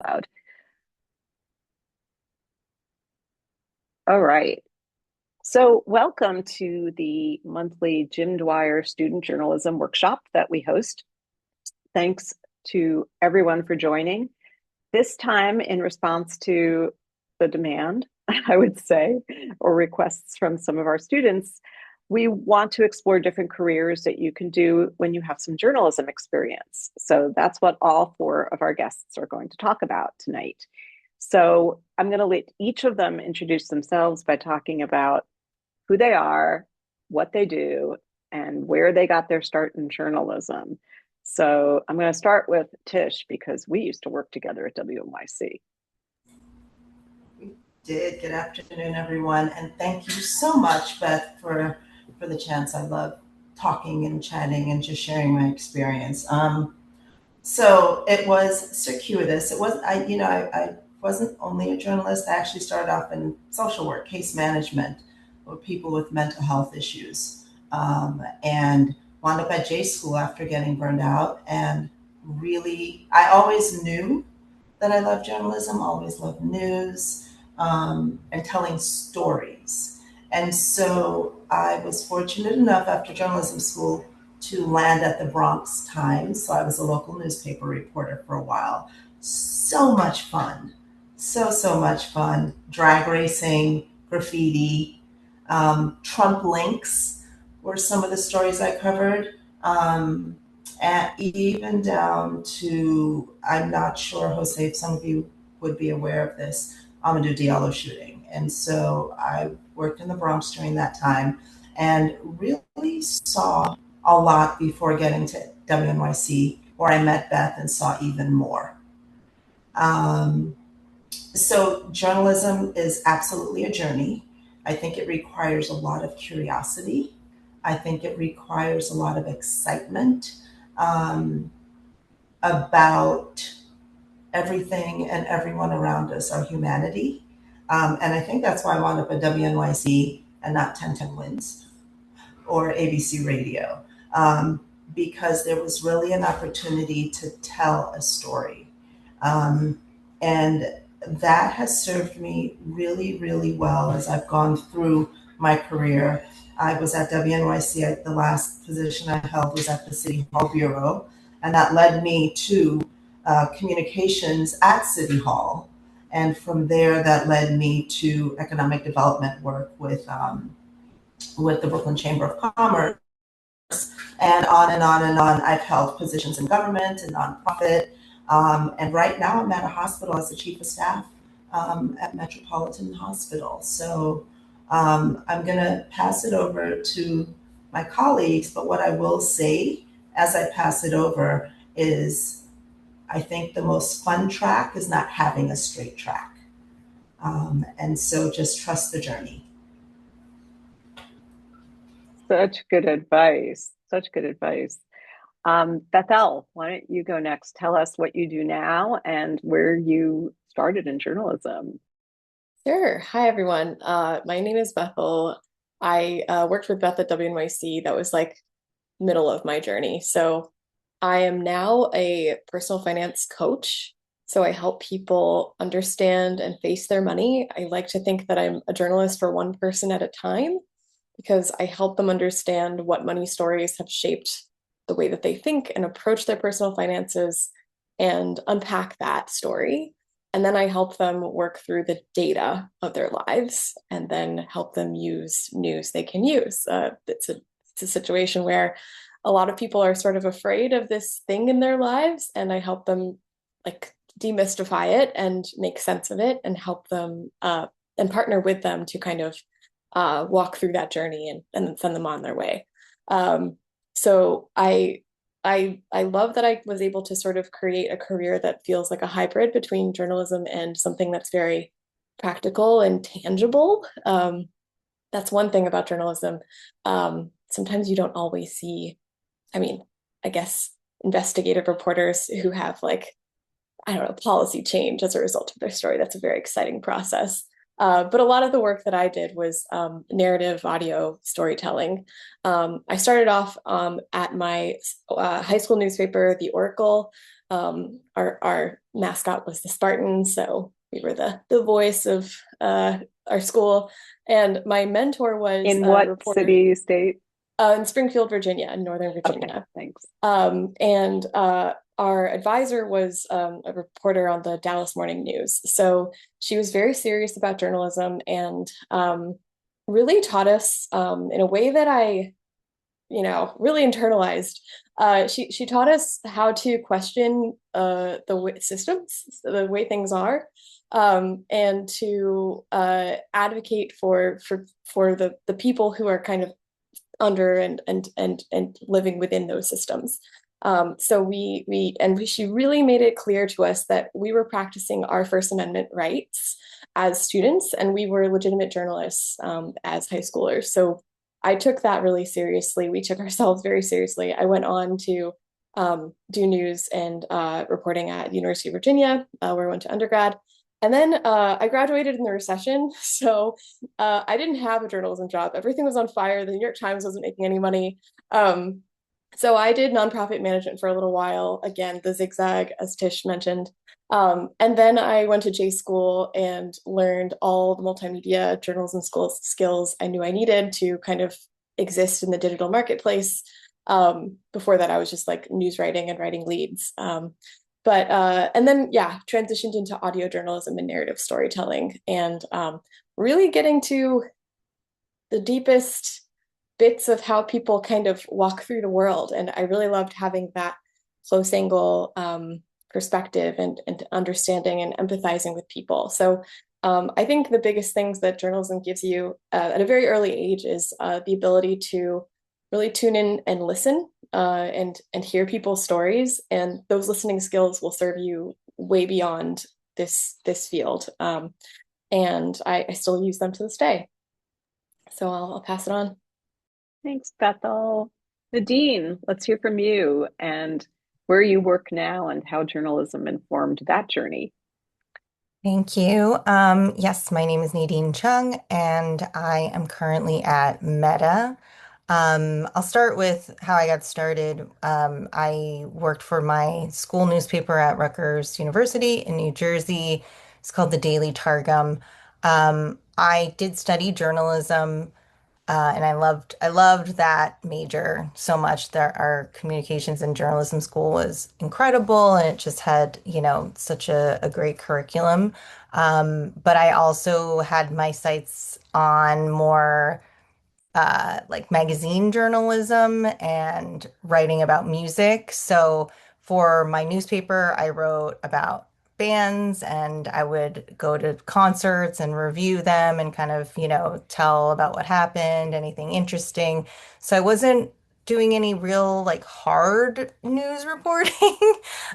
Loud. All right. So, welcome to the monthly Jim Dwyer Student Journalism Workshop that we host. Thanks to everyone for joining. This time, in response to the demand, I would say, or requests from some of our students, we want to explore different careers that you can do when you have some journalism experience. So, that's what all four of our guests are going to talk about tonight. So I'm going to let each of them introduce themselves by talking about who they are, what they do, and where they got their start in journalism. So I'm going to start with Tish because we used to work together at WNYC. Did. Good afternoon, everyone, and thank you so much, Beth, for the chance. I love talking and chatting and just sharing my experience. So it was circuitous. It was I wasn't only a journalist. I actually started off in social work, case management, with people with mental health issues, and wound up at J school after getting burned out. And really, I always knew that I love journalism, always loved news, and telling stories. And so I was fortunate enough after journalism school to land at the Bronx Times. So I was a local newspaper reporter for a while. So much fun. So much fun. Drag racing, graffiti, Trump links were some of the stories I covered. And even down to, I'm not sure, Jose, if some of you would be aware of this, Amadou Diallo shooting. And so I worked in the Bronx during that time and really saw a lot before getting to WNYC, where I met Beth and saw even more. Um, so journalism is absolutely a journey. I think it requires a lot of curiosity. I think it requires a lot of excitement. Um, about everything and everyone around us, our humanity. And I think that's why I wound up at WNYC and not 1010 Wins or ABC Radio, because there was really an opportunity to tell a story. Um, and that has served me really, really well as I've gone through my career. I was at WNYC, the last position I held was at the City Hall Bureau, and that led me to communications at City Hall. And from there, that led me to economic development work with the Brooklyn Chamber of Commerce, and on and on and on. I've held positions in government and nonprofit. And right now, I'm at a hospital as the chief of staff at Metropolitan Hospital. So I'm going to pass it over to my colleagues. But what I will say as I pass it over is I think the most fun track is not having a straight track. And so just trust the journey. Such good advice. Such good advice. Bethel, why don't you go next? Tell us what you do now and where you started in journalism. Sure. Hi, everyone. My name is Bethel. I worked with Beth at WNYC. That was like middle of my journey. So I am now a personal finance coach. So I help people understand and face their money. I like to think that I'm a journalist for one person at a time because I help them understand what money stories have shaped the way that they think and approach their personal finances and unpack that story. And then I help them work through the data of their lives and then help them use news they can use. It's a situation where a lot of people are sort of afraid of this thing in their lives, and I help them like demystify it and make sense of it and help them and partner with them to kind of walk through that journey and then send them on their way. So I love that I was able to sort of create a career that feels like a hybrid between journalism and something that's very practical and tangible. That's one thing about journalism. Sometimes you don't always see, I mean, I guess investigative reporters who have like, I don't know, policy change as a result of their story. That's a very exciting process. But a lot of the work that I did was narrative audio storytelling. I started off at my high school newspaper, The Oracle. Our mascot was the Spartan, so we were the voice of our school. And my mentor was In a what reporter city, state? in Springfield, Virginia, in Northern Okay, Virginia. thanks. And our advisor was a reporter on the Dallas Morning News. So she was very serious about journalism and really taught us in a way that I, really internalized. She taught us how to question the way, systems, the way things are, and to advocate for the people who are kind of under and living within those systems. So she really made it clear to us that we were practicing our First Amendment rights as students, and we were legitimate journalists as high schoolers. So I took that really seriously. We took ourselves very seriously. I went on to do news and reporting at University of Virginia, where I went to undergrad. And then I graduated in the recession. So I didn't have a journalism job. Everything was on fire. The New York Times wasn't making any money. So I did nonprofit management for a little while. Again, the zigzag, as Tish mentioned. And then I went to J school and learned all the multimedia journalism skills I knew I needed to kind of exist in the digital marketplace. Before that, I was just like news writing and writing leads. And then yeah, transitioned into audio journalism and narrative storytelling, and really getting to the deepest bits of how people kind of walk through the world. And I really loved having that close angle perspective and understanding and empathizing with people. So I think the biggest things that journalism gives you at a very early age is the ability to really tune in and listen and hear people's stories, and those listening skills will serve you way beyond this field. And I still use them to this day. So I'll pass it on. Thanks, Bethel. Nadine, let's hear from you and where you work now and how journalism informed that journey. Thank you. Yes, my name is Nadine Cheung, and I am currently at Meta. I'll start with how I got started. I worked for my school newspaper at Rutgers University in New Jersey. It's called the Daily Targum. I did study journalism. And I loved that major so much that our communications and journalism school was incredible, and it just had, such a great curriculum. But I also had my sights on more like magazine journalism and writing about music. So for my newspaper, I wrote about bands, and I would go to concerts and review them and kind of, tell about what happened, anything interesting. So I wasn't doing any real like hard news reporting.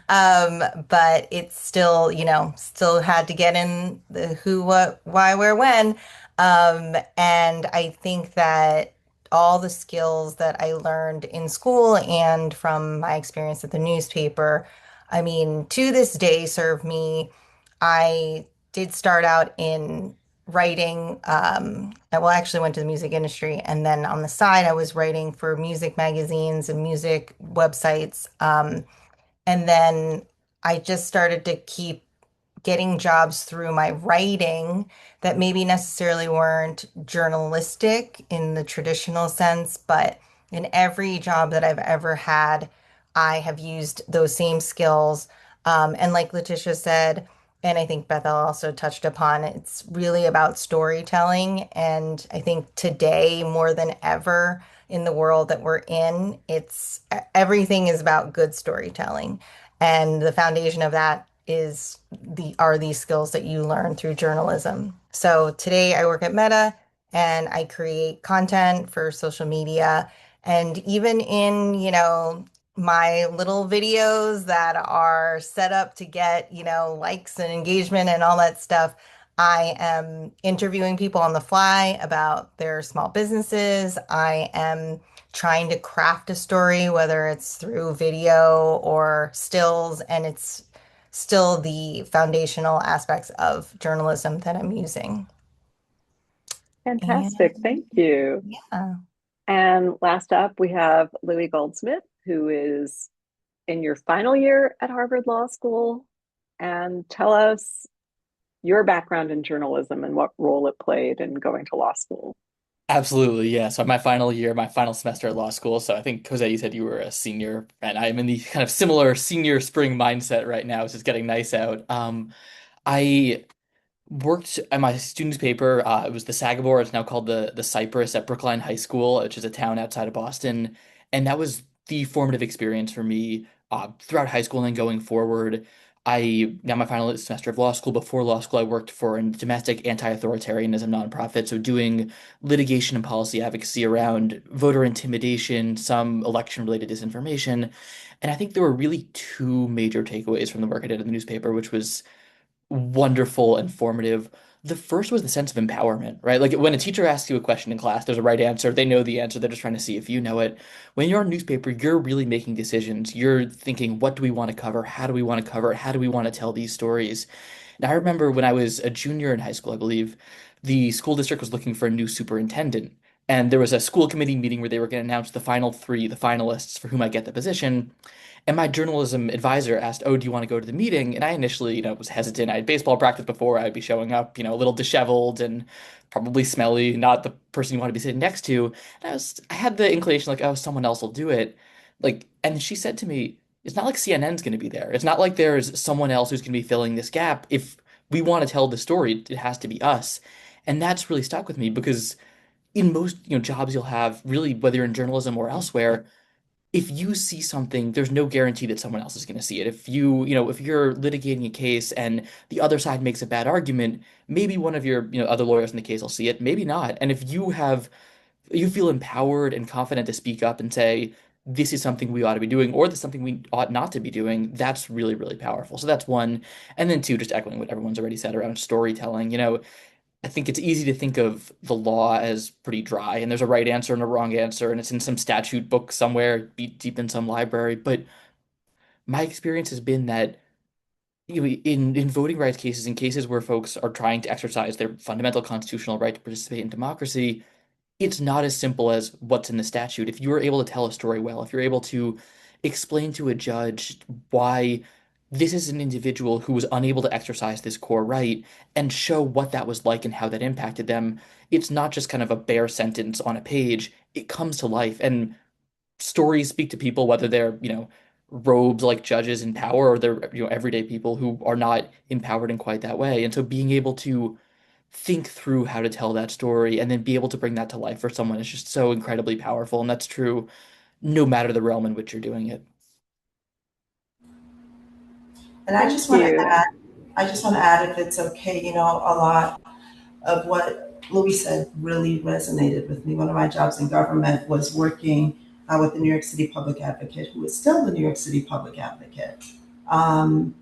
But it's still, still had to get in the who, what, why, where, when. And I think that all the skills that I learned in school and from my experience at the newspaper, I mean, to this day serve me. I did start out in writing. I actually went to the music industry, and then on the side, I was writing for music magazines and music websites. And then I just started to keep getting jobs through my writing that maybe necessarily weren't journalistic in the traditional sense, but in every job that I've ever had, I have used those same skills. And like Leticia said, and I think Bethel also touched upon, it's really about storytelling. And I think today, more than ever in the world that we're in, it's everything is about good storytelling. And the foundation of that are these skills that you learn through journalism. So today I work at Meta and I create content for social media. And even in, my little videos that are set up to get, likes and engagement and all that stuff, I am interviewing people on the fly about their small businesses. I am trying to craft a story, whether it's through video or stills, and it's still the foundational aspects of journalism that I'm using. Fantastic. And Thank you. yeah. And last up, we have Louis Goldsmith, who is in your final year at Harvard Law School, and tell us your background in journalism and what role it played in going to law school. Absolutely, yeah. So my final year, my final semester at law school. So I think Jose, you said you were a senior, and I'm in the kind of similar senior spring mindset right now. It's just getting nice out. I worked at my student's paper. It was the Sagamore. It's now called the Cypress at Brookline High School, which is a town outside of Boston, and that was the formative experience for me throughout high school and then going forward. I now my final semester of law school. Before law school, I worked for a domestic anti-authoritarianism nonprofit, so doing litigation and policy advocacy around voter intimidation, some election-related disinformation, and I think there were really two major takeaways from the work I did in the newspaper, which was wonderful and formative. The first was the sense of empowerment, right? Like when a teacher asks you a question in class, there's a right answer. They know the answer. They're just trying to see if you know it. When you're on newspaper, you're really making decisions. You're thinking, what do we want to cover? How do we want to cover it? How do we want to tell these stories? And I remember when I was a junior in high school, I believe, the school district was looking for a new superintendent. And there was a school committee meeting where they were going to announce the final three, the finalists for who might get the position. And my journalism advisor asked, "Oh, do you want to go to the meeting?" And I initially, was hesitant. I had baseball practice before. I'd be showing up, a little disheveled and probably smelly, not the person you want to be sitting next to. And I had the inclination like, "Oh, someone else will do it." And she said to me, "It's not like CNN's going to be there. It's not like there's someone else who's going to be filling this gap. If we want to tell the story, it has to be us." And that's really stuck with me because in most, jobs you'll have, really, whether you're in journalism or elsewhere, if you see something, there's no guarantee that someone else is going to see it. If you're litigating a case and the other side makes a bad argument, maybe one of your, other lawyers in the case will see it, maybe not. And if you feel empowered and confident to speak up and say, this is something we ought to be doing, or this is something we ought not to be doing, that's really, really powerful. So that's one. And then two, just echoing what everyone's already said around storytelling, I think it's easy to think of the law as pretty dry, and there's a right answer and a wrong answer, and it's in some statute book somewhere, deep in some library. But my experience has been that in voting rights cases, in cases where folks are trying to exercise their fundamental constitutional right to participate in democracy, it's not as simple as what's in the statute. If you're able to tell a story well, if you're able to explain to a judge why this is an individual who was unable to exercise this core right and show what that was like and how that impacted them, it's not just kind of a bare sentence on a page. It comes to life. And stories speak to people, whether they're, robed like judges in power or they're, everyday people who are not empowered in quite that way. And so being able to think through how to tell that story and then be able to bring that to life for someone is just so incredibly powerful. And that's true no matter the realm in which you're doing it. And Thank you. I just want to add, if it's okay, a lot of what Louis said really resonated with me. One of my jobs in government was working with the New York City Public Advocate, who is still the New York City Public Advocate. Um,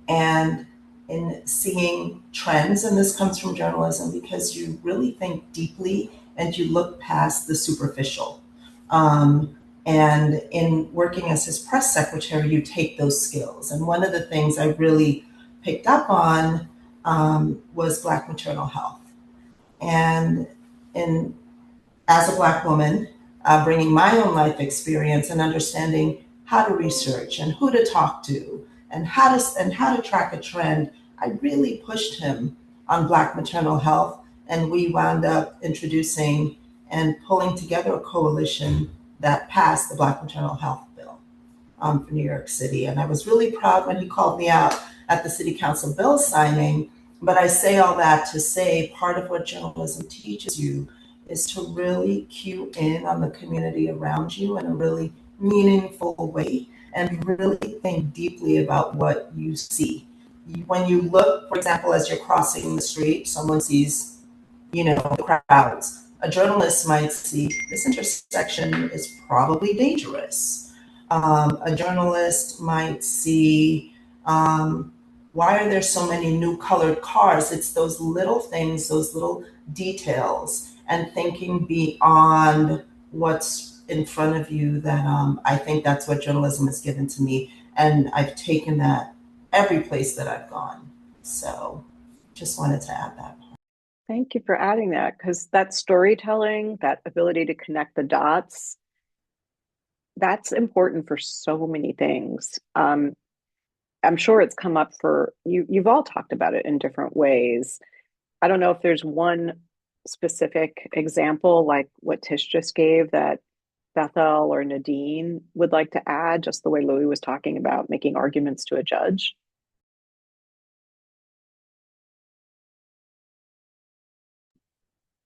and in seeing trends, and this comes from journalism, because you really think deeply and you look past the superficial. And in working as his press secretary, you take those skills. And one of the things I really picked up on was Black maternal health. And in as a Black woman, bringing my own life experience and understanding how to research and who to talk to and how to track a trend, I really pushed him on Black maternal health, and we wound up introducing and pulling together a coalition that passed the Black maternal health bill for New York City. And I was really proud when he called me out at the City Council bill signing. But I say all that to say part of what journalism teaches you is to really cue in on the community around you in a really meaningful way and really think deeply about what you see. When you look, for example, as you're crossing the street, someone sees, the crowds. A journalist might see this intersection is probably dangerous. A journalist might see, why are there so many new colored cars? It's those little things, those little details, and thinking beyond what's in front of you that I think that's what journalism has given to me. And I've taken that every place that I've gone. So just wanted to add that. Thank you for adding that, because that storytelling, that ability to connect the dots, that's important for so many things. I'm sure it's come up for you. You've all talked about it in different ways. I don't know if there's one specific example like what Tish just gave that Bethel or Nadine would like to add, just the way Louis was talking about making arguments to a judge.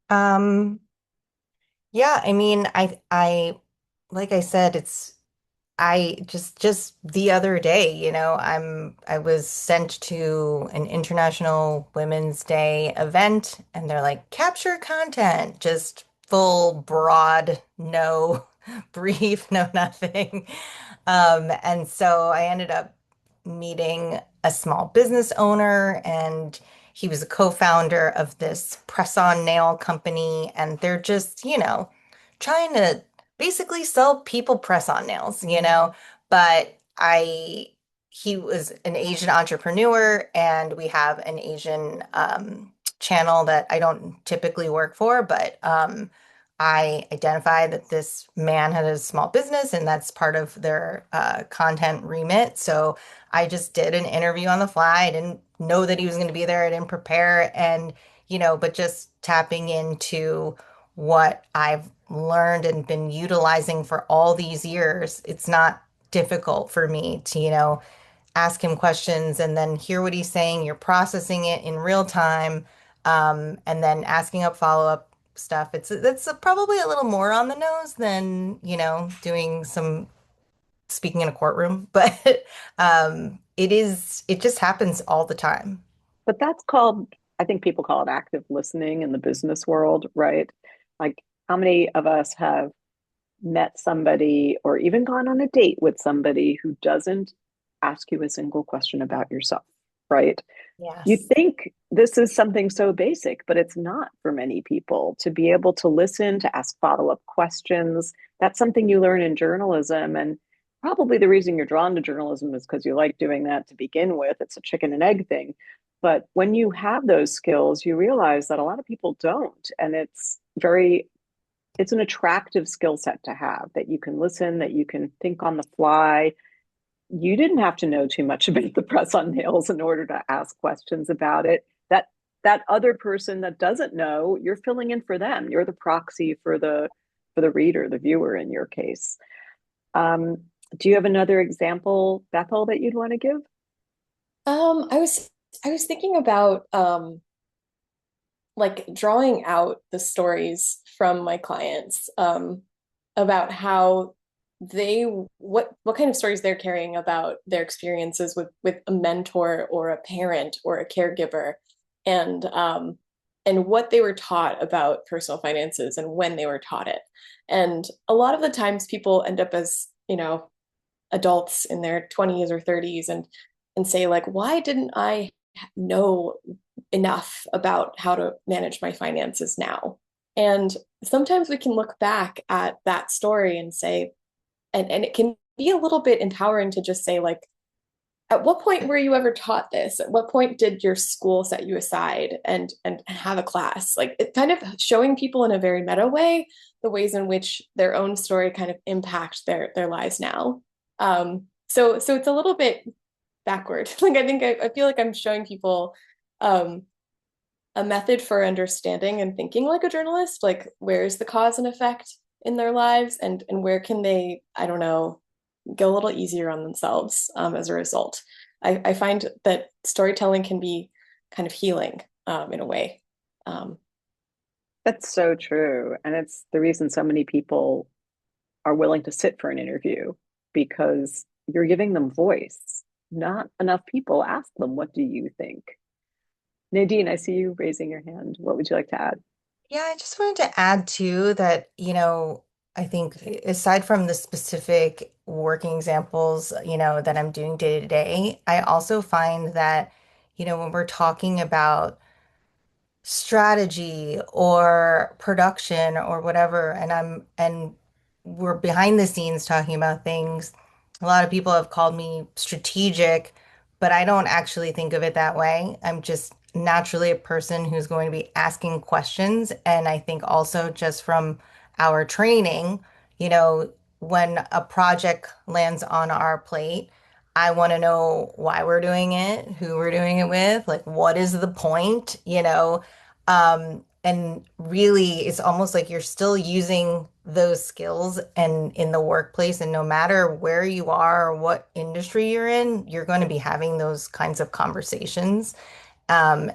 Um, yeah, I mean, like I said, I just the other day, I was sent to an International Women's Day event and they're like, capture content, just full broad, no brief, no nothing. And so I ended up meeting a small business owner, and he was a co-founder of this press-on nail company, and they're just, trying to basically sell people press-on nails, but he was an Asian entrepreneur, and we have an Asian channel that I don't typically work for, but I identified that this man had a small business and that's part of their content remit. So I just did an interview on the fly. I didn't know that he was going to be there. I didn't prepare. And, but just tapping into what I've learned and been utilizing for all these years, it's not difficult for me to, ask him questions and then hear what he's saying. You're processing it in real time, and then asking up follow-up stuff. It's probably a little more on the nose than, doing some speaking in a courtroom, but it just happens all the time. But that's called, I think people call it active listening in the business world, right? Like, how many of us have met somebody or even gone on a date with somebody who doesn't ask you a single question about yourself, right? You Yes. think this is something so basic, but it's not for many people to be able to listen, to ask follow-up questions. That's something you learn in journalism. And probably the reason you're drawn to journalism is because you like doing that to begin with. It's a chicken and egg thing. But when you have those skills, you realize that a lot of people don't. And it's an attractive skill set to have that you can listen, that you can think on the fly. You didn't have to know too much about the press on nails in order to ask questions about it. That other person that doesn't know, you're filling in for them. You're the proxy for the reader, the viewer in your case. Um, do you have another example, Bethel, that you'd want to give? I was thinking about like drawing out the stories from my clients about how they what kind of stories they're carrying about their experiences with a mentor or a parent or a caregiver, and what they were taught about personal finances and when they were taught it. And a lot of the times people end up as, adults in their 20s or 30s and say like, why didn't I know enough about how to manage my finances now? And sometimes we can look back at that story and say, and it can be a little bit empowering to just say like, at what point were you ever taught this? At what point did your school set you aside and have a class? Like it kind of showing people in a very meta way the ways in which their own story kind of impact their lives now. So it's a little bit backward. Like I feel like I'm showing people um, a method for understanding and thinking like a journalist. Like where is the cause and effect in their lives, and where can they, I don't know, go a little easier on themselves as a result. I find that storytelling can be kind of healing in a way. Um, That's so true. And it's the reason so many people are willing to sit for an interview because you're giving them voice. Not enough people ask them, what do you think? Nadine, I see you raising your hand. What would you like to add? Yeah, I just wanted to add too that, I think aside from the specific working examples, that I'm doing day to day, I also find that, when we're talking about strategy or production or whatever, and we're behind the scenes talking about things, a lot of people have called me strategic, but I don't actually think of it that way. I'm just naturally a person who's going to be asking questions. And I think also just from our training, you know, when a project lands on our plate, I want to know why we're doing it, who we're doing it with, like what is the point, you know? And really, it's almost like you're still using those skills and in the workplace, and no matter where you are or what industry you're in, you're going to be having those kinds of conversations.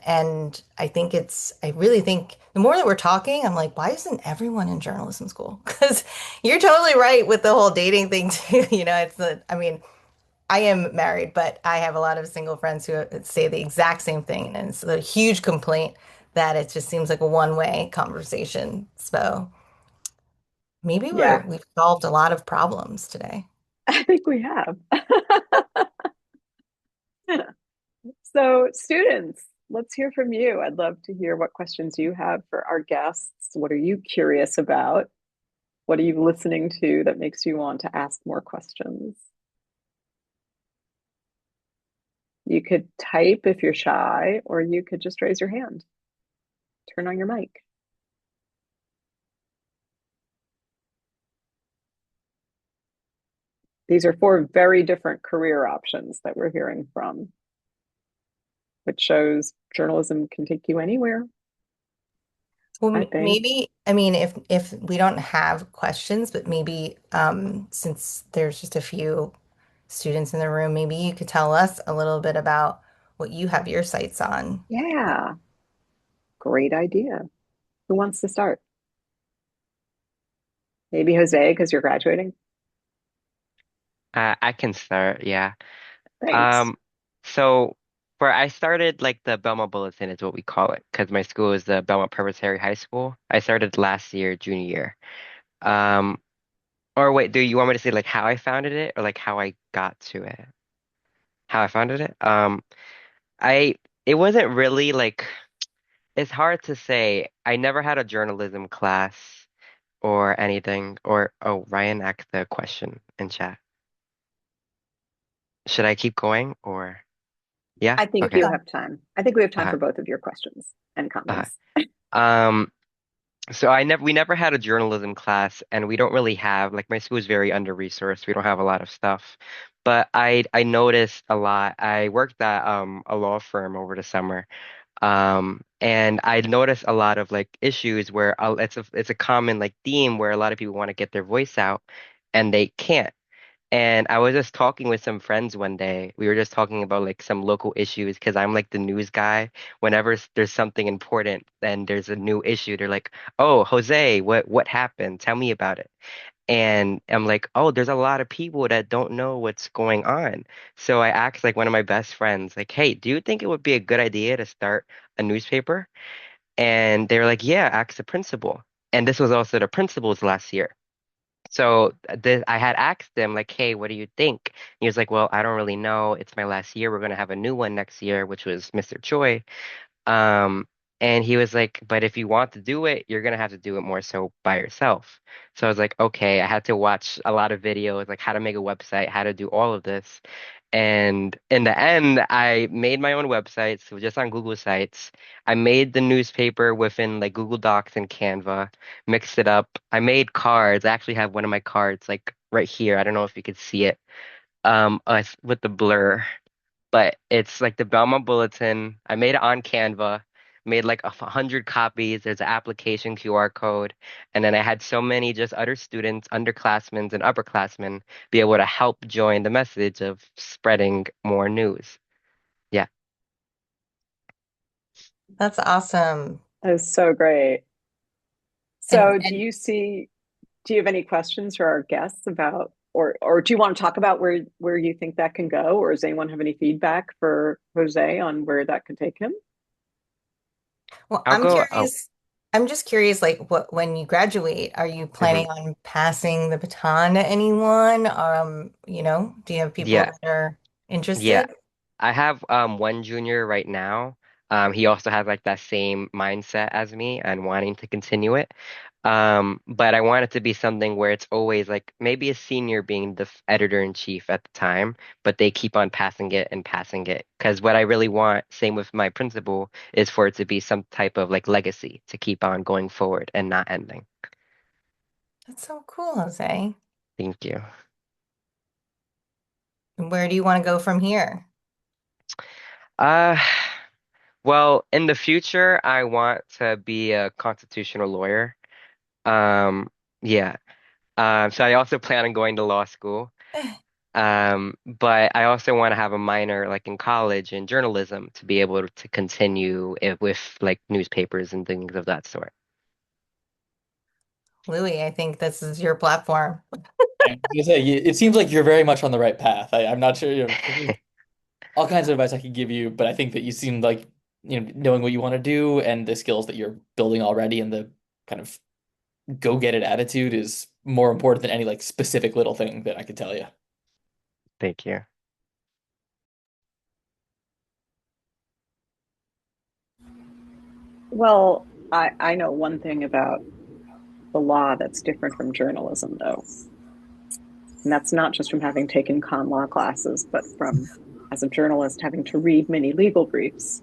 And I really think the more that we're talking, I'm like, why isn't everyone in journalism school? Because you're totally right with the whole dating thing too. I mean, I am married, but I have a lot of single friends who say the exact same thing. And it's a huge complaint that it just seems like a one-way conversation. So maybe Yeah, we've solved a lot of problems today. I think we have. So, students, let's hear from you. I'd love to hear what questions you have for our guests. What are you curious about? What are you listening to that makes you want to ask more questions? You could type if you're shy, or you could just raise your hand, turn on your mic. These are four very different career options that we're hearing from, which shows journalism can take you anywhere, Well, I think. maybe, I mean, if we don't have questions, but maybe since there's just a few students in the room, maybe you could tell us a little bit about what you have your sights on. Yeah, great idea. Who wants to start? Maybe Jose, because you're graduating. I can start, yeah. Thanks. Um, so for I started like the Belmont Bulletin is what we call it because my school is the Belmont Preparatory High School. I started last year, junior year. Um, or wait, do you want me to say like how I founded it or like how I got to it? How I founded it? I it wasn't really like it's hard to say. I never had a journalism class or anything. Or oh, Ryan asked the question in chat. Should I keep going or yeah? I think Keep Okay. you going. have time. I think we have time Uh, for both of your questions and uh, comments. um. So we never had a journalism class and we don't really have like my school is very under-resourced. We don't have a lot of stuff. But I noticed a lot. I worked at a law firm over the summer. And I noticed a lot of like issues where it's a common like theme where a lot of people want to get their voice out and they can't. And I was just talking with some friends one day. We were just talking about like some local issues because I'm like the news guy. Whenever there's something important and there's a new issue, they're like, "Oh, Jose, what happened? Tell me about it." And I'm like, "Oh, there's a lot of people that don't know what's going on." So I asked like one of my best friends, like, "Hey, do you think it would be a good idea to start a newspaper?" And they were like, "Yeah, ask the principal." And this was also the principal's last year. So I had asked him like, "Hey, what do you think?" He was like, "Well, I don't really know. It's my last year. We're gonna have a new one next year, which was Mr. Choi." Um, and he was like, "But if you want to do it, you're gonna have to do it more so by yourself." So I was like, "Okay." I had to watch a lot of videos, like how to make a website, how to do all of this. And in the end, I made my own website, so just on Google Sites. I made the newspaper within like Google Docs and Canva, mixed it up. I made cards. I actually have one of my cards like right here. I don't know if you could see it. Us with the blur, but it's like the Belmont Bulletin. I made it on Canva, made like 100 copies. There's an application QR code, and then I had so many just other students, underclassmen and upperclassmen, be able to help join the message of spreading more news. Yeah. That's awesome. That is so great. And So, do you have any questions for our guests about, or do you want to talk about where you think that can go, or does anyone have any feedback for Jose on where that could take him? well, I'll I'm go. Oh, curious. I'm just curious, like, what when you graduate, are you mhm. planning on passing the baton to anyone? Do you have people Yeah. that are Yeah. interested? I have one junior right now. He also has like that same mindset as me and wanting to continue it. But I want it to be something where it's always like maybe a senior being the editor in chief at the time, but they keep on passing it and passing it. Because what I really want, same with my principal, is for it to be some type of like legacy to keep on going forward and not ending. That's so cool, Jose. Thank you. Where do you want to go from here? Uh, well, in the future, I want to be a constitutional lawyer. Um, yeah. So I also plan on going to law school. But I also want to have a minor like in college in journalism to be able to continue it with like newspapers and things of that sort. Louis, I think this is your platform. I was gonna say, it seems like you're very much on the right path. I'm not sure, there's all kinds of advice I could give you, but I think that you seem like, knowing what you want to do and the skills that you're building already and the kind of go get it attitude is more important than any like specific little thing that I could tell you. Thank you. Well, I know one thing about the law that's different from journalism, though. And that's not just from having taken con law classes, but from, as a journalist, having to read many legal briefs.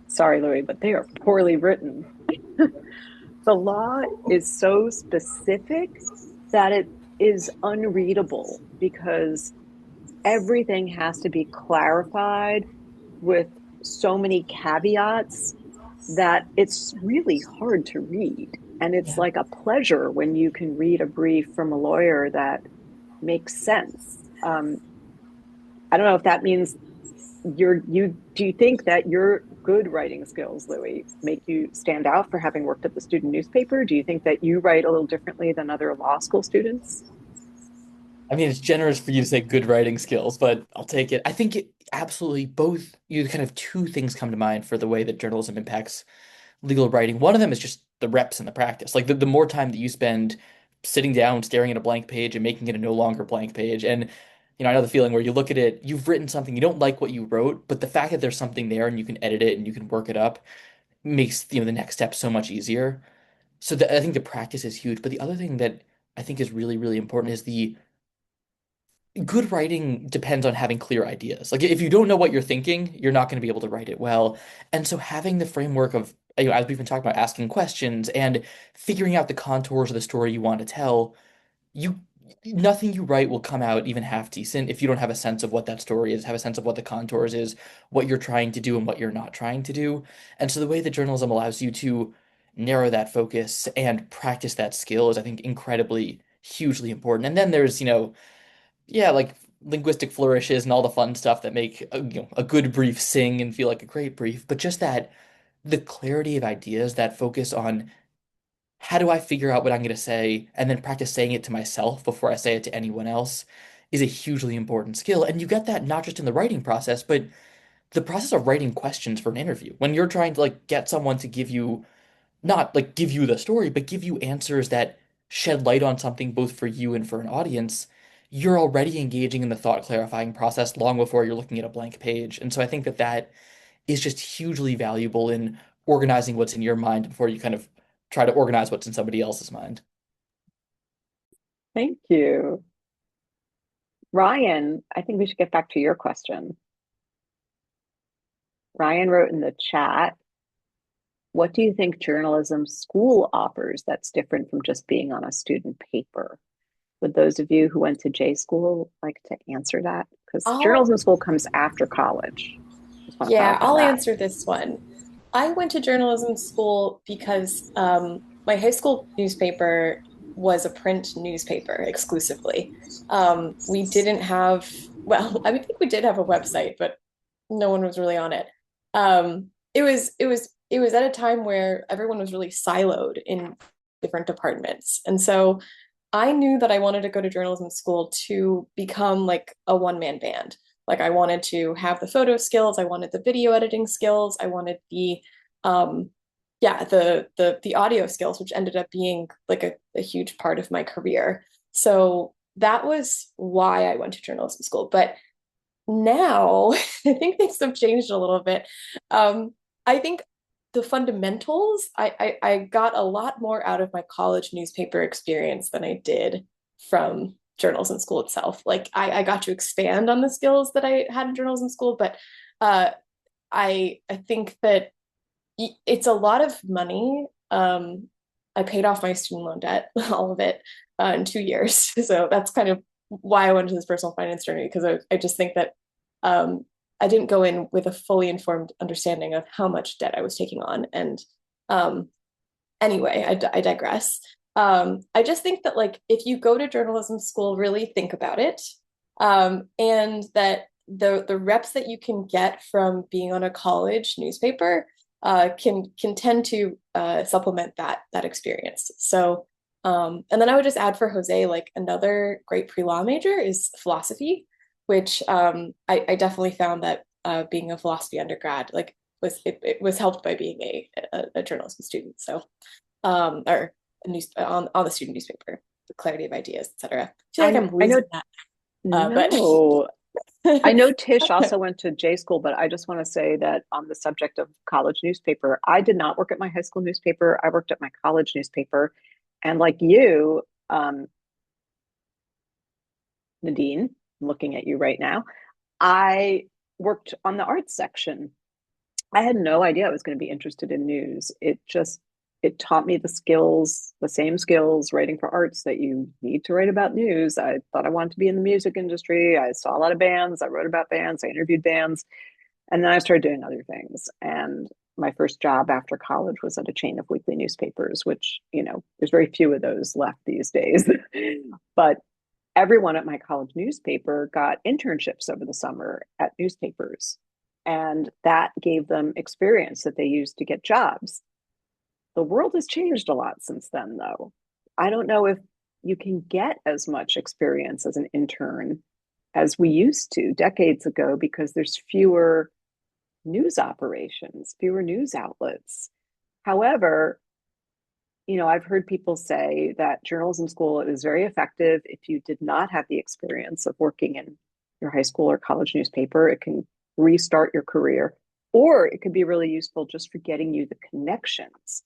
Sorry, Louis, but they are poorly written. The law is so specific that it is unreadable because everything has to be clarified with so many caveats that it's really hard to read. And it's like a pleasure when you can read a brief from a lawyer that makes sense. I don't know if that means do you think that your good writing skills, Louis, make you stand out for having worked at the student newspaper? Do you think that you write a little differently than other law school students? I mean, it's generous for you to say good writing skills, but I'll take it. I think absolutely both, you kind of two things come to mind for the way that journalism impacts legal writing. One of them is just the reps and the practice. Like the more time that you spend sitting down, staring at a blank page and making it a no longer blank page. And, I know the feeling where you look at it, you've written something, you don't like what you wrote, but the fact that there's something there and you can edit it and you can work it up makes, the next step so much easier. So I think the practice is huge. But the other thing that I think is really, really important is the good writing depends on having clear ideas. Like if you don't know what you're thinking, you're not going to be able to write it well. And so having the framework of, as we've been talking about, asking questions and figuring out the contours of the story you want to tell, you nothing you write will come out even half decent if you don't have a sense of what that story is, have a sense of what the contours is, what you're trying to do and what you're not trying to do. And so the way that journalism allows you to narrow that focus and practice that skill is, I think, incredibly hugely important. And then there's, yeah, like linguistic flourishes and all the fun stuff that make a good brief sing and feel like a great brief, but just that the clarity of ideas, that focus on how do I figure out what I'm going to say and then practice saying it to myself before I say it to anyone else is a hugely important skill. And you get that not just in the writing process, but the process of writing questions for an interview. When you're trying to like get someone to give you not like give you the story, but give you answers that shed light on something both for you and for an audience, you're already engaging in the thought clarifying process long before you're looking at a blank page. And so I think that that is just hugely valuable in organizing what's in your mind before you kind of try to organize what's in somebody else's mind. Thank you. Ryan, I think we should get back to your question. Ryan wrote in the chat, what do you think journalism school offers that's different from just being on a student paper? Would those of you who went to J school like to answer that? Because I'll, journalism school comes after college. Just want to yeah, clarify I'll that. answer this one. I went to journalism school because my high school newspaper was a print newspaper exclusively. We didn't have, well, I think we did have a website, but no one was really on it. It was at a time where everyone was really siloed in different departments. And so I knew that I wanted to go to journalism school to become like a one-man band. Like I wanted to have the photo skills, I wanted the video editing skills, I wanted the yeah, the audio skills, which ended up being like a huge part of my career. So that was why I went to journalism school. But now I think things have changed a little bit. I think the fundamentals, I got a lot more out of my college newspaper experience than I did from journalism school itself. Like I got to expand on the skills that I had in journalism school, but uh, I think that it's a lot of money I paid off my student loan debt, all of it, in 2 years. So that's kind of why I went into this personal finance journey, because I just think that I didn't go in with a fully informed understanding of how much debt I was taking on. And anyway, I digress. I just think that, like, if you go to journalism school, really think about it, and that the reps that you can get from being on a college newspaper can tend to supplement that experience. So, and then I would just add for Jose, like, another great pre-law major is philosophy, which I definitely found that being a philosophy undergrad, like, it was helped by being a journalism student. So, or on the student newspaper, the clarity of ideas, etc. I feel like I'm I know, losing that, no, I but know Tish also went to J school, but I just want to say that on the subject of college newspaper, I did not work at my high school newspaper. I worked at my college newspaper. And like you, Nadine, I'm looking at you right now, I worked on the arts section. I had no idea I was going to be interested in news. It taught me the skills, the same skills writing for arts that you need to write about news. I thought I wanted to be in the music industry. I saw a lot of bands. I wrote about bands. I interviewed bands. And then I started doing other things. And my first job after college was at a chain of weekly newspapers, which, there's very few of those left these days. But everyone at my college newspaper got internships over the summer at newspapers. And that gave them experience that they used to get jobs. The world has changed a lot since then, though. I don't know if you can get as much experience as an intern as we used to decades ago, because there's fewer news operations, fewer news outlets. However, I've heard people say that journalism school is very effective if you did not have the experience of working in your high school or college newspaper. It can restart your career, or it could be really useful just for getting you the connections.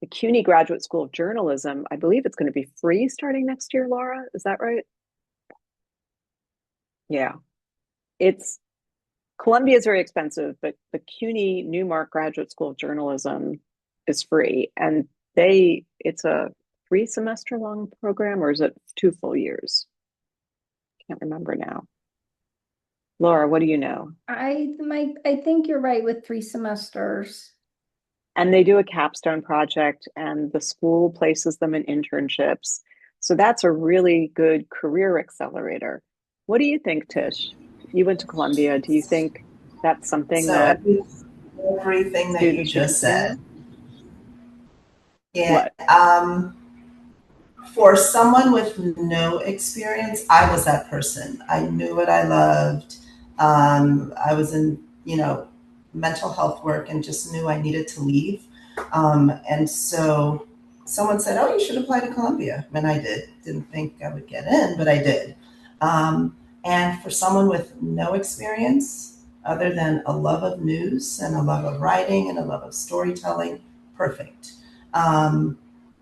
The CUNY Graduate School of Journalism, I believe it's going to be free starting next year, Lara. Is that right? Yeah. Columbia is very expensive, but the CUNY Newmark Graduate School of Journalism is free. And it's a 3 semester long program, or is it 2 full years? Can't remember now. Laura, what do you know? I think you're right with 3 semesters. And they do a capstone project, and the school places them in internships. So that's a really good career accelerator. What do you think, Tish? You went to Columbia. Do you think that's something So that everything that you students should just consider? said. Yeah. What? For someone with no experience, I was that person. I knew what I loved. I was in, mental health work and just knew I needed to leave. And so someone said, "Oh, you should apply to Columbia." And I did. Didn't think I would get in, but I did. And for someone with no experience, other than a love of news and a love of writing and a love of storytelling, perfect.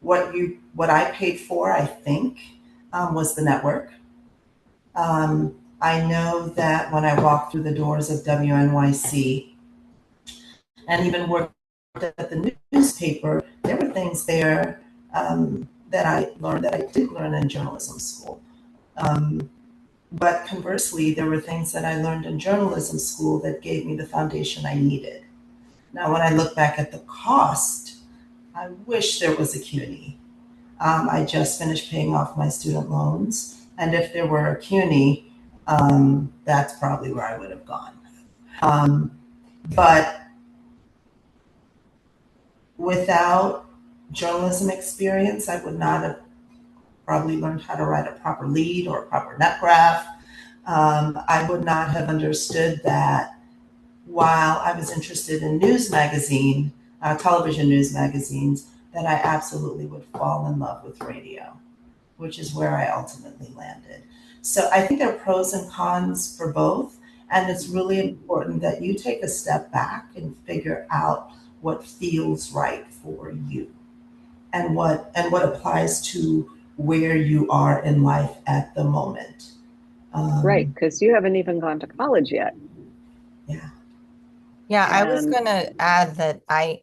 What I paid for, I think, was the network. I know that when I walked through the doors of WNYC and even worked at the newspaper, there were things there that I learned that I didn't learn in journalism school. But conversely, there were things that I learned in journalism school that gave me the foundation I needed. Now, when I look back at the cost, I wish there was a CUNY. I just finished paying off my student loans. And if there were a CUNY, that's probably where I would have gone. But without journalism experience, I would not have probably learned how to write a proper lead or a proper net graph. I would not have understood that while I was interested in television news magazines, that I absolutely would fall in love with radio, which is where I ultimately landed. So I think there are pros and cons for both. And it's really important that you take a step back and figure out what feels right for you and what applies to where you are in life at the moment. Right, because you haven't even gone to college yet. Yeah. Yeah, I was And gonna add that I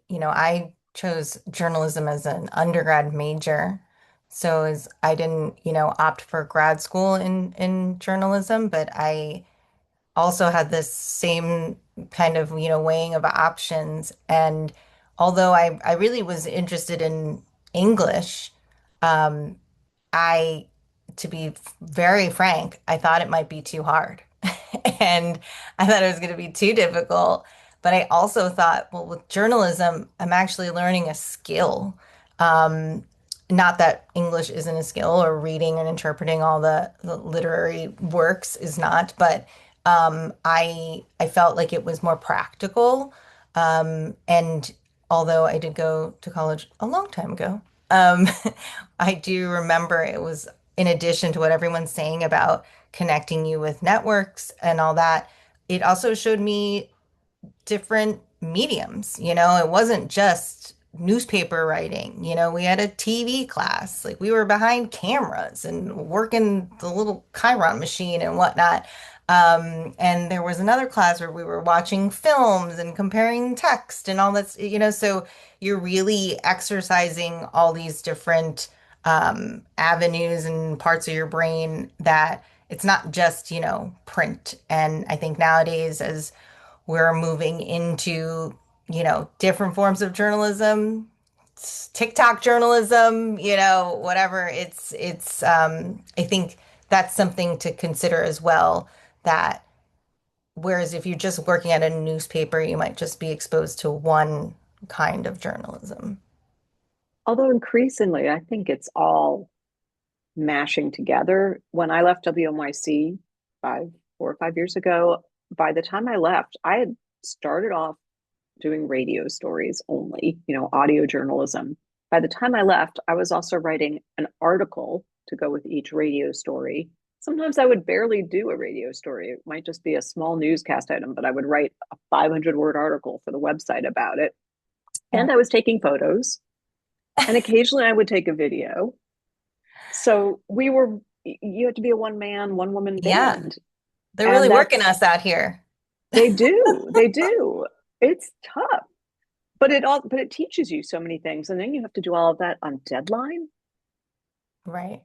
chose journalism as an undergrad major. So as I didn't, opt for grad school in journalism, but I also had this same kind of, weighing of options. And although I really was interested in English, um, I, to be very frank, I thought it might be too hard. And I thought it was going to be too difficult. But I also thought, well, with journalism, I'm actually learning a skill. Um, Not that English isn't a skill or reading and interpreting all the literary works is not, but I felt like it was more practical. And although I did go to college a long time ago, um, I do remember it was in addition to what everyone's saying about connecting you with networks and all that, it also showed me different mediums. It wasn't just newspaper writing. We had a TV class. Like we were behind cameras and working the little Chiron machine and whatnot. And there was another class where we were watching films and comparing text and all that, so you're really exercising all these different avenues and parts of your brain that it's not just, print. And I think nowadays, as we're moving into, different forms of journalism, TikTok journalism, whatever. I think that's something to consider as well. That whereas if you're just working at a newspaper, you might just be exposed to one kind of journalism. Although increasingly, I think it's all mashing together. When I left WNYC 4 or 5 years ago, by the time I left, I had started off doing radio stories only, audio journalism. By the time I left, I was also writing an article to go with each radio story. Sometimes I would barely do a radio story. It might just be a small newscast item, but I would write a 500-word article for the website about it. And I was taking photos, and occasionally I would take a video. So you had to be a one man, one woman Yeah, band. they're really And working us out here. they do. They do. It's tough. But it teaches you so many things. And then you have to do all of that on deadline. Right.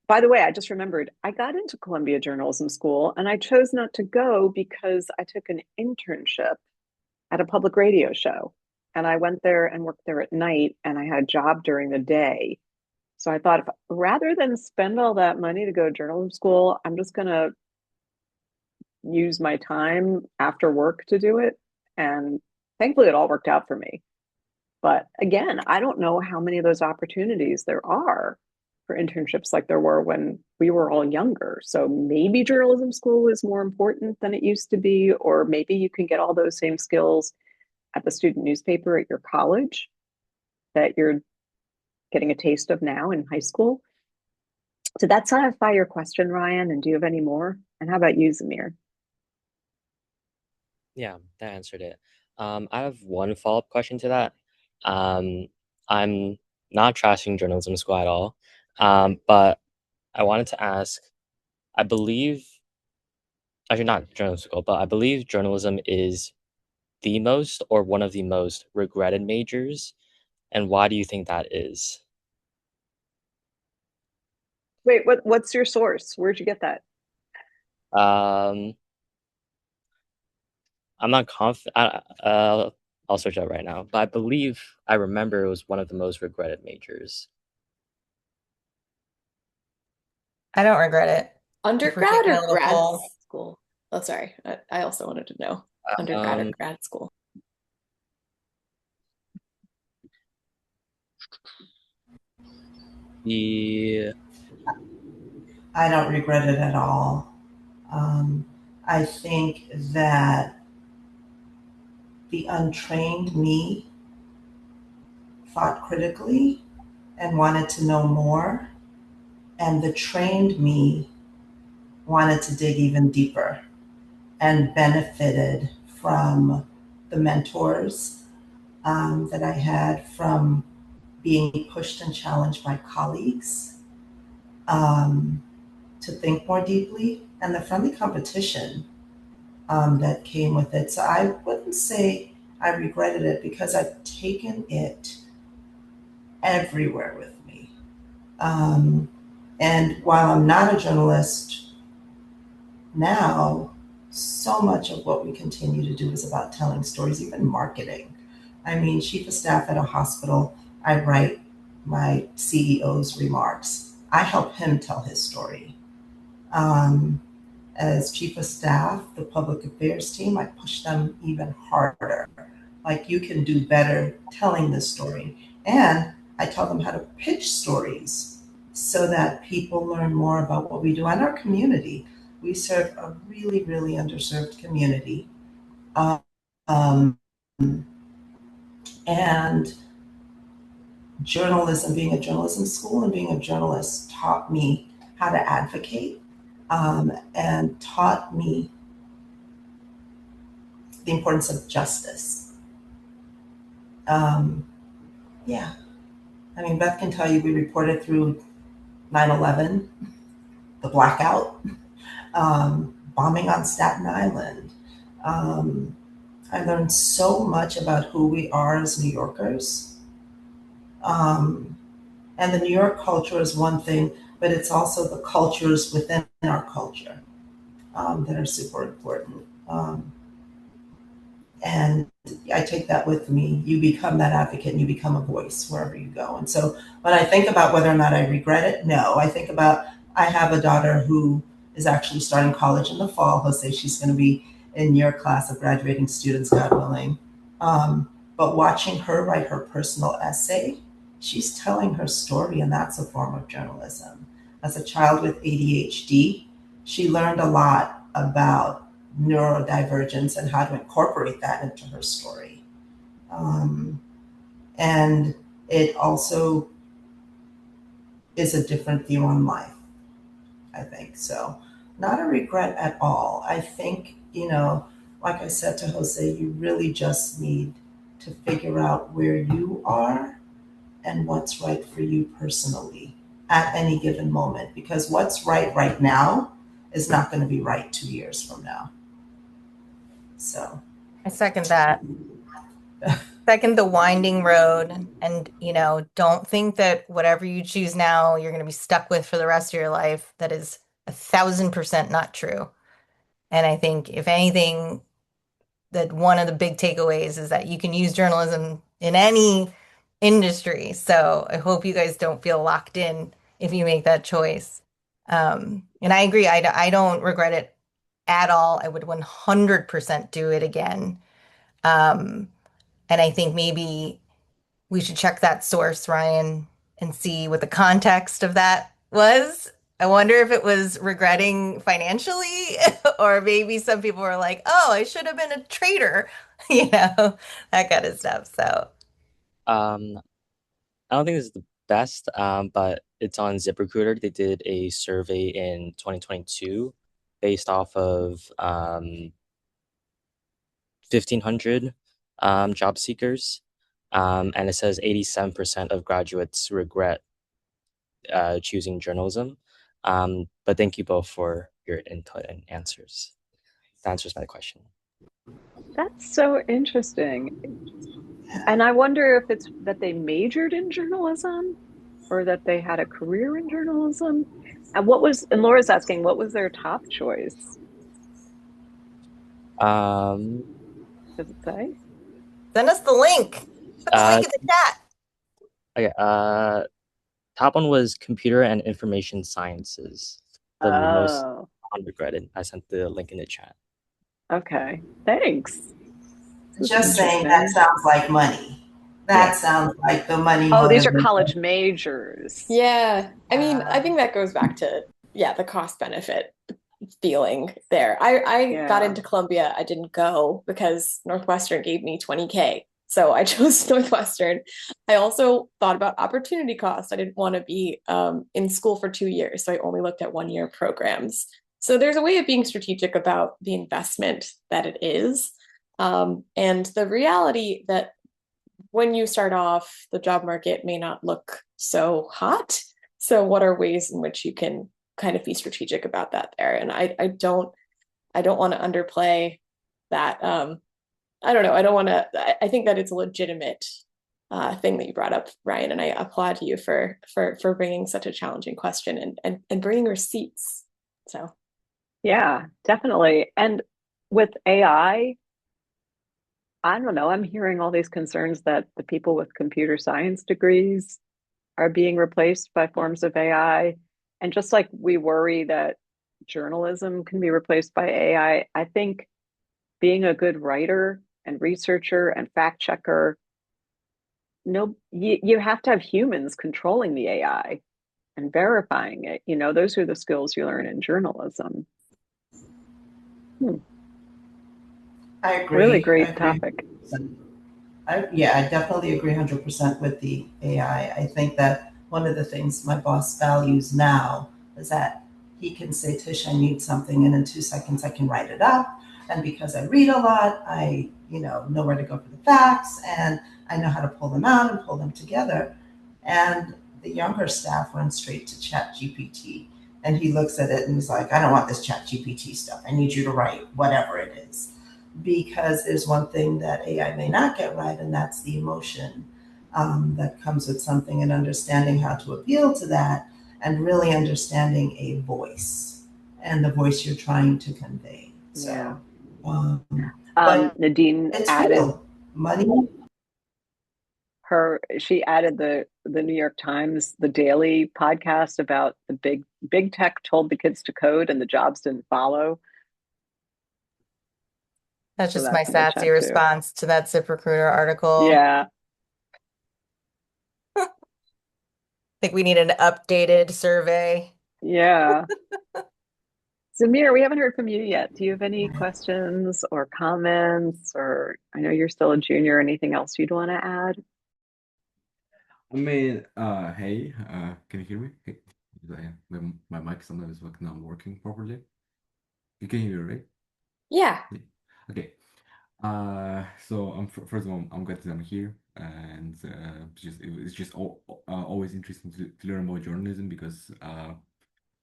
By the way, I just remembered I got into Columbia Journalism School and I chose not to go because I took an internship at a public radio show. And I went there and worked there at night and I had a job during the day. So I thought, rather than spend all that money to go to journalism school, I'm just going to use my time after work to do it. And thankfully, it all worked out for me. But again, I don't know how many of those opportunities there are for internships like there were when we were all younger. So maybe journalism school is more important than it used to be, or maybe you can get all those same skills at the student newspaper at your college that you're getting a taste of now in high school. So that satisfy your question, Ryan? And do you have any more? And how about you, Zamir? Yeah, that answered it. I have one follow-up question to that. Um, I'm not trashing journalism school at all, but I wanted to ask, I believe, actually not journalism school, but I believe journalism is the most or one of the most regretted majors. And why do you think that is? Wait, what's your source? Where'd you get that? Um, I'm not confident. I'll search it up right now, but I believe I remember it was one of the most regretted majors. I don't regret it. If we're Undergrad keeping or a little grad poll. school? Oh, sorry. I also wanted to know undergrad or Um, grad school. the I don't regret it at all. Um, I think that the untrained me thought critically and wanted to know more, and the trained me wanted to dig even deeper and benefited from the mentors that I had, from being pushed and challenged by colleagues um, to think more deeply, and the friendly competition that came with it. So I wouldn't say I regretted it because I've taken it everywhere with me. And while I'm not a journalist now, so much of what we continue to do is about telling stories, even marketing. I mean, chief of staff at a hospital, I write my CEO's remarks. I help him tell his story. Um, as chief of staff, the public affairs team, I push them even harder. Like, you can do better telling this story. And I tell them how to pitch stories so that people learn more about what we do in our community. We serve a really, really underserved community. Um, and journalism, being a journalism school and being a journalist taught me how to advocate, and taught me the importance of justice. Yeah, I mean, Beth can tell you we reported through 9/11, the blackout, bombing on Staten Island. I learned so much about who we are as New Yorkers. And the New York culture is one thing, but it's also the cultures within our culture that are super important. And I take that with me. You become that advocate and you become a voice wherever you go. And so when I think about whether or not I regret it, no. I think about, I have a daughter who is actually starting college in the fall. Jose, she's going to be in your class of graduating students, God willing. But watching her write her personal essay, she's telling her story, and that's a form of journalism. As a child with ADHD, she learned a lot about neurodivergence and how to incorporate that into her story. And it also is a different view on life, I think. So, not a regret at all. I think, like I said to Jose, you really just need to figure out where you are and what's right for you personally at any given moment. Because what's right now is not going to be right 2 years from now. So I second that. Second the winding road, and don't think that whatever you choose now you're going to be stuck with for the rest of your life. That is 1,000% not true. And I think if anything, that one of the big takeaways is that you can use journalism in any industry. So I hope you guys don't feel locked in if you make that choice. And I agree. I don't regret it at all. I would 100% do it again. And I think maybe we should check that source, Ryan, and see what the context of that was. I wonder if it was regretting financially, or maybe some people were like, oh, I should have been a trader, that kind of stuff. So, Um, I don't think this is the best, but it's on ZipRecruiter. They did a survey in 2022 based off of 1,500 job seekers. And it says 87% of graduates regret choosing journalism. But thank you both for your input and answers. That answers my question. That's so interesting. And I wonder if it's that they majored in journalism or that they had a career in journalism. And Laura's asking, what was their top choice? Um, Does it say? send us the link. Put the link in the chat. Okay, top one was computer and information sciences, the most unregretted. I sent the link in the chat. Okay, thanks. Just saying, that sounds like money. That sounds like the money. Oh, these are college majors. Yeah. I mean, I think that goes back to, the cost benefit feeling there. I got into Columbia. I didn't go because Northwestern gave me $20K. So I chose Northwestern. I also thought about opportunity cost. I didn't want to be in school for 2 years. So I only looked at 1 year programs. So there's a way of being strategic about the investment that it is. And the reality that when you start off, the job market may not look so hot. So what are ways in which you can kind of be strategic about that there? And I don't want to underplay that I don't know. I don't want to. I think that it's a legitimate thing that you brought up, Ryan, and I applaud you for bringing such a challenging question and bringing receipts. So Yeah, definitely. And with AI, I don't know, I'm hearing all these concerns that the people with computer science degrees are being replaced by forms of AI. And just like we worry that journalism can be replaced by AI, I think being a good writer and researcher and fact checker, no, you have to have humans controlling the AI and verifying it. You know, those are the skills you learn in journalism. Hmm. I Really agree. I great agree. topic. Yeah, I definitely agree 100% with the AI. I think that one of the things my boss values now is that he can say, Tish, I need something, and in 2 seconds I can write it up. And because I read a lot, I, know where to go for the facts, and I know how to pull them out and pull them together. And the younger staff went straight to Chat GPT, and he looks at it and he's like, I don't want this Chat GPT stuff. I need you to write whatever it is, because there's one thing that AI may not get right, and that's the emotion that comes with something, and understanding how to appeal to that, and really understanding a voice and the voice you're trying to convey. Yeah. So, but Nadine it's added real. Money. she added the New York Times, the daily podcast about the big tech told the kids to code and the jobs didn't follow. That's So just my that's in the sassy chat too. response to that ZipRecruiter article. Yeah. I think we need an updated survey. Yeah. Zamir, we haven't heard from you yet. Do you have any questions or comments? Or I know you're still a junior. Anything else you'd want to add? I mean, hey, can you hear me? Hey, my mic sometimes is like not working properly. You can hear me, right? yeah, Yeah. Okay. So first of all, I'm glad that I'm here, and it's just always interesting to learn about journalism because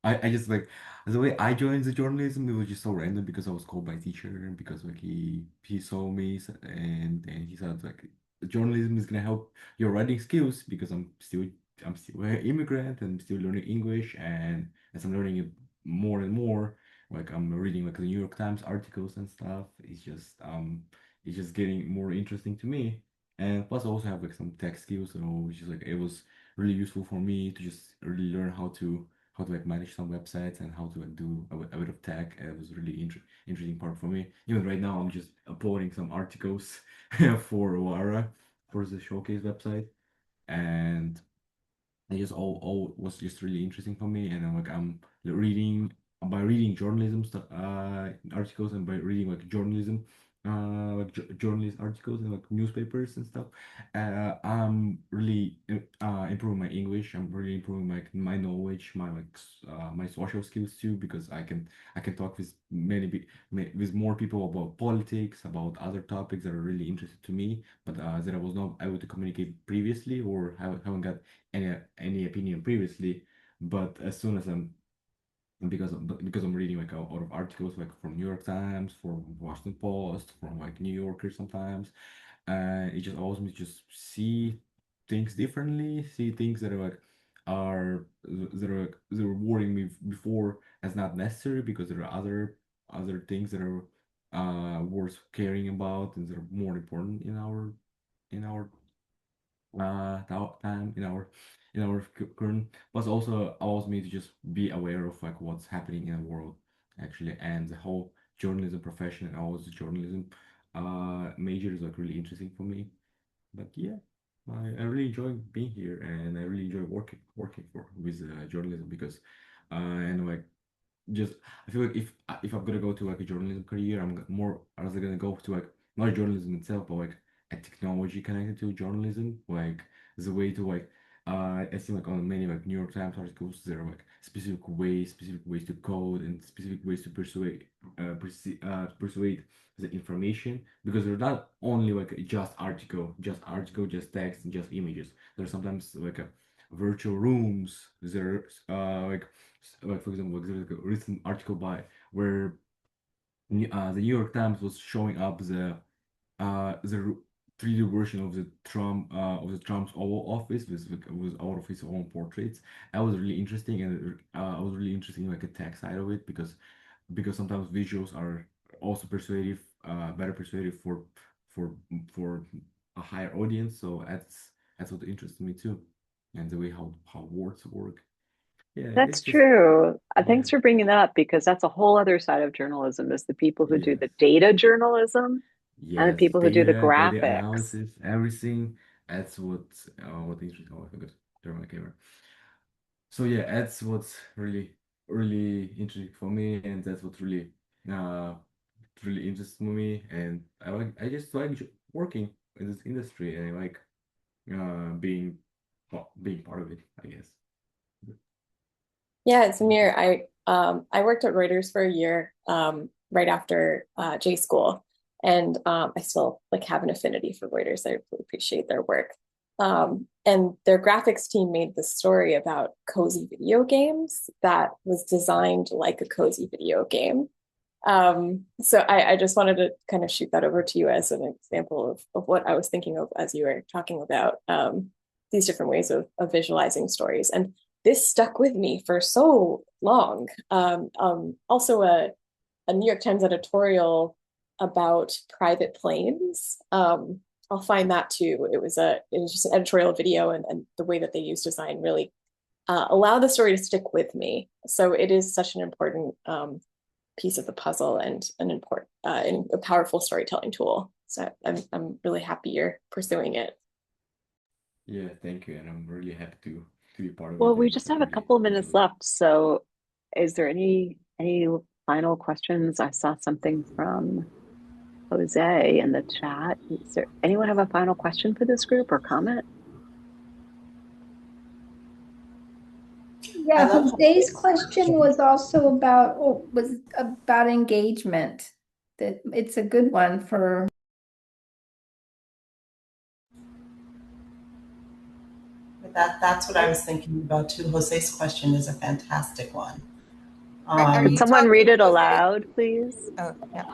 I just like the way I joined the journalism. It was just so random because I was called by a teacher and because like he saw me and he said like journalism is gonna help your writing skills because I'm still an immigrant and I'm still learning English, and as I'm learning it more and more, like I'm reading like the New York Times articles and stuff. It's just getting more interesting to me. And plus I also have like some tech skills, so it's just like it was really useful for me to just really learn how to like manage some websites and how to like do a bit of tech. It was really interesting part for me. Even right now, I'm just uploading some articles for Lara for the showcase website, and it just all was just really interesting for me. And then like I'm reading by reading journalism articles, and by reading like journalism journalist articles and like newspapers and stuff. I'm really improving my English. I'm really improving my knowledge, my social skills too, because I can talk with with more people about politics, about other topics that are really interested to me, but that I was not able to communicate previously, or haven't got any opinion previously. But as soon as because I'm reading like a lot of articles like from New York Times, from Washington Post, from like New Yorker sometimes, it just allows me to just see things differently, see things that are like that are worrying me before as not necessary, because there are other things that are worth caring about and that are more important in our time in our current, but also allows me to just be aware of like what's happening in the world actually, and the whole journalism profession and all the journalism major is like really interesting for me. But yeah, I really enjoy being here, and I really enjoy working for with journalism because and like just I feel like if I'm gonna go to like a journalism career, I was gonna go to like not journalism itself, but like a technology connected to journalism, like as a way to like I see like on many like New York Times articles there are like specific ways to code and specific ways to persuade the information, because they're not only like just text and just images. There's sometimes like a virtual rooms. There's like for example, like, there's like a recent article by where the New York Times was showing up the 3D version of the Trump's Oval Office with all of his own portraits. That was really interesting, and I was really interested in like a tech side of it because sometimes visuals are also persuasive, better persuasive for for a higher audience. So that's what interests me too, and the way how words work. Yeah, That's it's just true. yeah, Thanks for bringing that up because that's a whole other side of journalism is the people who do yes, the data journalism and the yes, people who do the data graphics. analysis, everything. That's what interesting. Oh, I forgot to turn my camera. So yeah, that's what's really interesting for me, and that's what uh really interests me. And I just like working in this industry, and I like being part of it, I guess. Yeah, Samir, I worked at Reuters for a year right after J school, and I still like have an affinity for Reuters. I really appreciate their work. And their graphics team made this story about cozy video games that was designed like a cozy video game. So I just wanted to kind of shoot that over to you as an example of what I was thinking of as you were talking about these different ways of visualizing stories. And this stuck with me for so long. Also, a New York Times editorial about private planes. I'll find that too. It was just an editorial video, and the way that they use design really allow the story to stick with me. So it is such an important piece of the puzzle and an important and a powerful storytelling tool. So I'm really happy you're pursuing it. Yeah, thank you, and I'm really happy to be part of Well, it, we and just I have a really couple of minutes enjoy it. left. So is there any final questions? I saw something from Jose in the chat. Is there anyone have a final question for this group or comment? I Yeah, love Jose's Jose's question question. was about engagement. That it's a good one for. That's what I was thinking about too. Jose's question is a fantastic one. Are Could you someone read talking, it Jose? aloud, please? Oh, yeah.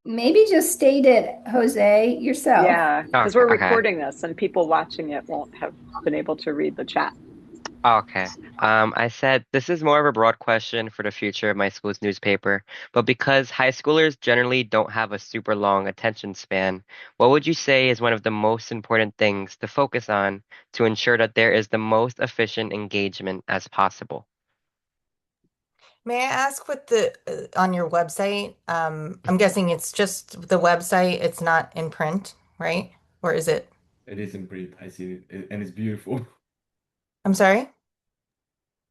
Maybe just state it, Jose, yourself. Yeah, because Okay, we're okay. recording this and people watching it won't have been able to read the chat. Okay. I said this is more of a broad question for the future of my school's newspaper, but because high schoolers generally don't have a super long attention span, what would you say is one of the most important things to focus on to ensure that there is the most efficient engagement as possible? May I ask what the on your website? I'm guessing it's just the website, it's not in print, right? Or is it? It is in print. I see it, and it's beautiful. I'm sorry?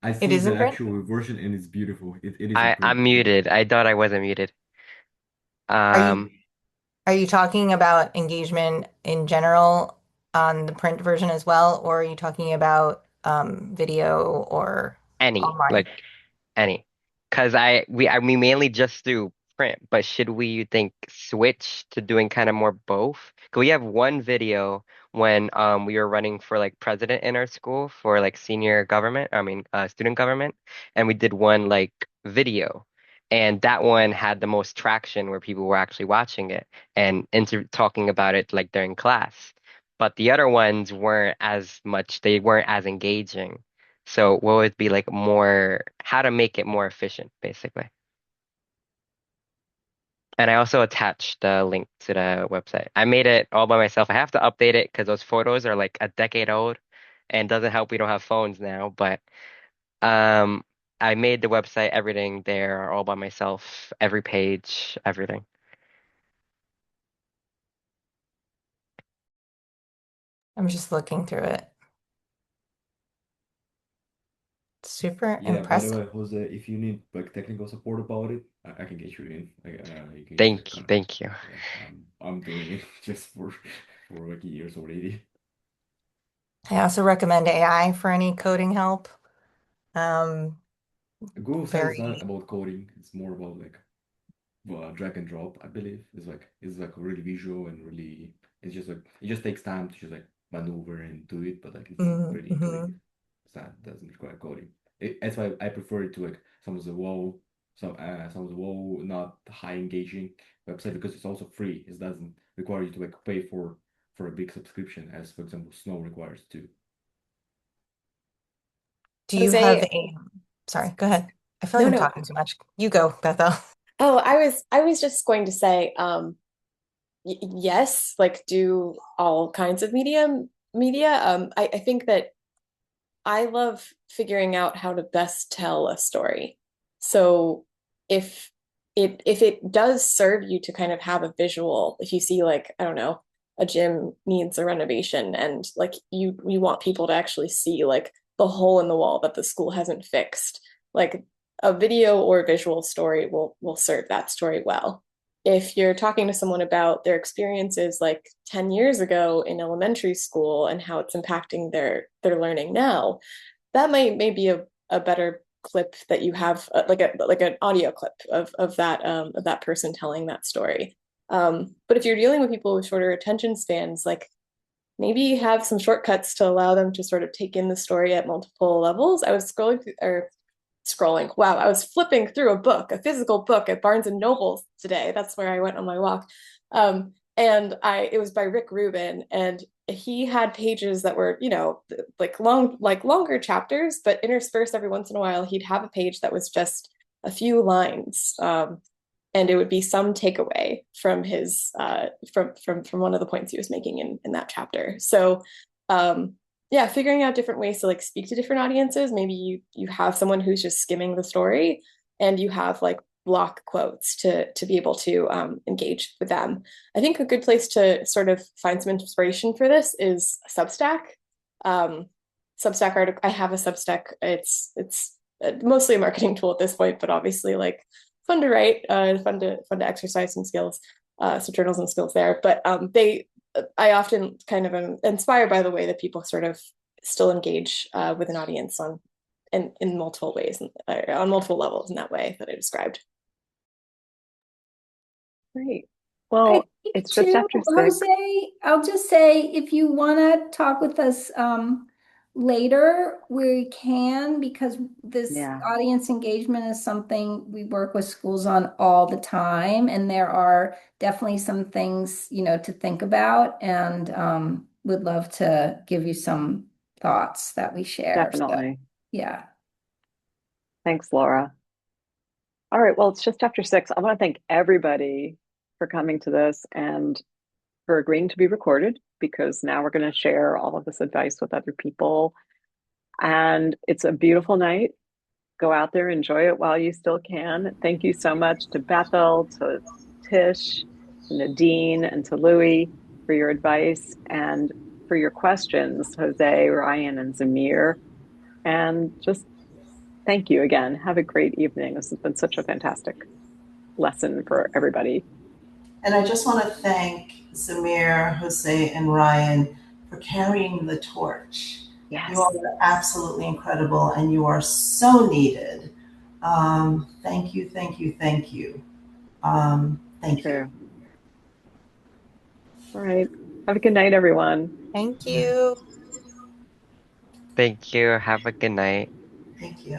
I It see is the in print? actual version, and it's beautiful. It is in I'm print. Yeah. muted. I thought I wasn't muted. Are you Um, are you talking about engagement in general on the print version as well, or are you talking about video or any, online? like any. Because we mainly just do print, but should we, you think, switch to doing kind of more both? Because we have one video when we were running for like president in our school for like senior government, student government, and we did one like video. And that one had the most traction where people were actually watching it and inter talking about it like during class. But the other ones weren't as much, they weren't as engaging. So what would be like more, how to make it more efficient, basically. And I also attached the link to the website. I made it all by myself. I have to update it because those photos are like a decade old and doesn't help we don't have phones now. But um, I made the website, everything there all by myself, every page, everything. I'm just looking through it. Super Yeah. By the impressive. way, Jose, if you need like technical support about it, I can get you in. Like, you can just like Thank you, kind of thank you. yeah. I'm doing it just for like years already. I also recommend AI for any coding help. Um, Google says it's not very, about coding. It's more about like drag and drop, I believe. It's like really visual and really it's just like it just takes time to just like maneuver and do it, but like it's really mhm. intuitive. It's not doesn't require coding. That's why I prefer it to like some of the WoW some low, not high engaging website because it's also free. It doesn't require you to like pay for a big subscription, as for example, Snow requires to. Do you have Jose, a, sorry, go ahead. I feel like no, I'm no. talking too much. You go, Bethel. Oh, I was just going to say, yes, like do all kinds of media. I think that I love figuring out how to best tell a story. So if if it does serve you to kind of have a visual, if you see like, I don't know, a gym needs a renovation and like you want people to actually see like the hole in the wall that the school hasn't fixed, like a video or visual story will serve that story well. If you're talking to someone about their experiences like 10 years ago in elementary school and how it's impacting their learning now, that might maybe a better clip that you have, like an audio clip of that person telling that story. But if you're dealing with people with shorter attention spans, like maybe have some shortcuts to allow them to sort of take in the story at multiple levels. I was scrolling through, or scrolling. Wow, I was flipping through a book, a physical book at Barnes and Noble today. That's where I went on my walk. And it was by Rick Rubin, and he had pages that were, you know, like longer chapters, but interspersed every once in a while, he'd have a page that was just a few lines. And it would be some takeaway from his from one of the points he was making in that chapter. So yeah, figuring out different ways to like speak to different audiences. Maybe you have someone who's just skimming the story, and you have like block quotes to be able to engage with them. I think a good place to sort of find some inspiration for this is Substack. Um, Substack article. I have a Substack. It's mostly a marketing tool at this point, but obviously like fun to write, fun to exercise some skills, some journalism skills there. But I often kind of am inspired by the way that people sort of still engage with an audience in multiple ways, on multiple levels in that way that I described. Great. I Well, think it's just too, after 6. Jose, I'll just say if you want to talk with us later, we can, because this Yeah, audience engagement is something we work with schools on all the time, and there are definitely some things, you know, to think about, and would love to give you some thoughts that we share. So, definitely. yeah. Thanks, Laura. All right. Well, it's just after 6. I want to thank everybody for coming to this and for agreeing to be recorded, because now we're going to share all of this advice with other people. And it's a beautiful night. Go out there, enjoy it while you still can. Thank you so much to Bethel, to Tish, to Nadine, and to Louie for your advice and for your questions, Jose, Ryan, and Zamir. And just thank you again. Have a great evening. This has been such a fantastic lesson for everybody. And I just want to thank Zamir, Jose, and Ryan for carrying the torch. You Yes. all are absolutely incredible and you are so needed. Thank you, thank you, thank you. Thank you. True. All right. Have a good night, everyone. Thank you. Thank you. Have a good night. Thank you.